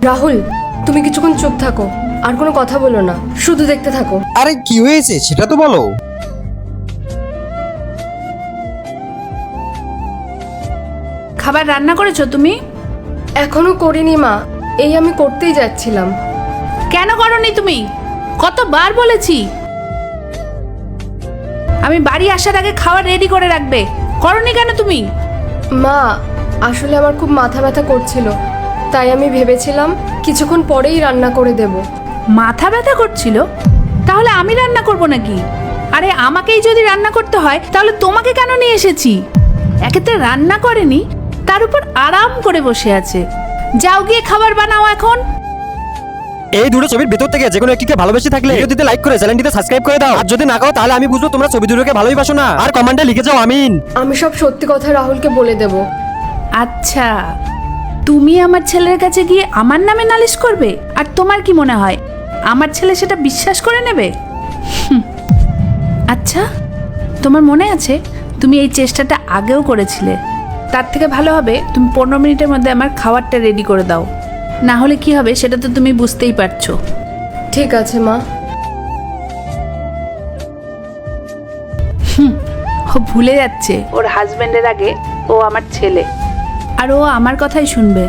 রাহুল, তুমি কিছুক্ষণ চুপ থাকো, আর কোনো কথা বলো না, শুধু দেখতে থাকো। আরে কি হয়েছে সেটা তো বলো। খাবার রান্না করেছো তুমি? এখনো করিনি মা, এই আমি করতেই যাচ্ছিলাম। কেন করনি তুমি? কতবার বলেছি আমি বাড়ি আসার আগে খাবার রেডি করে রাখবে, করনি কেন তুমি? মা, আসলে আমার খুব মাথা ব্যথা করছিল, তাই আমি ভেবেছিলাম কিছুক্ষণ পরেই রান্না করে দেব। মাথা ব্যথা করছিল? তাহলে আমি রান্না করব নাকি? আরে আমাকেই যদি রান্না করতে হয় তাহলে তোমাকে কেন নিয়ে এসেছি? একেতে রান্না করেনি, তার উপর আরাম করে বসে আছে। যাও গিয়ে খাবার বানাও এখন। এই দুটো ছবির ভিতর থেকে যে কোনো একটিকে ভালোবেসে থাকলে ভিডিওটিতে লাইক করে চ্যানেলটিতে সাবস্ক্রাইব করে দাও। আর যদি না করো তাহলে আমি বুঝবো তোমরা ছবি দুটোকে ভালোই বাসো না। আর কমেন্টে লিখে যাও আমিন। আমি সব সত্যি কথা রাহুলকে বলে দেব। আচ্ছা, তুমি আমার ছেলের কাছে গিয়ে আমার নামে নালিশ করবে? আর তোমার কি মনে হয় আমার ছেলে সেটা বিশ্বাস করে নেবে? আচ্ছা, তোমার মনে আছে তুমি এই চেষ্টাটা আগেও করেছিলে? তার থেকে ভালো হবে তুমি 15 মিনিটের মধ্যে আমার খাবারটা রেডি করে দাও, না হলে কি হবে সেটা তো তুমি বুঝতেই পারছো। ঠিক আছে মা। ও ভুলে যাচ্ছে ওর হাজবেন্ডের আগে ও আমার ছেলে, আর ও আমার কথাই শুনবে।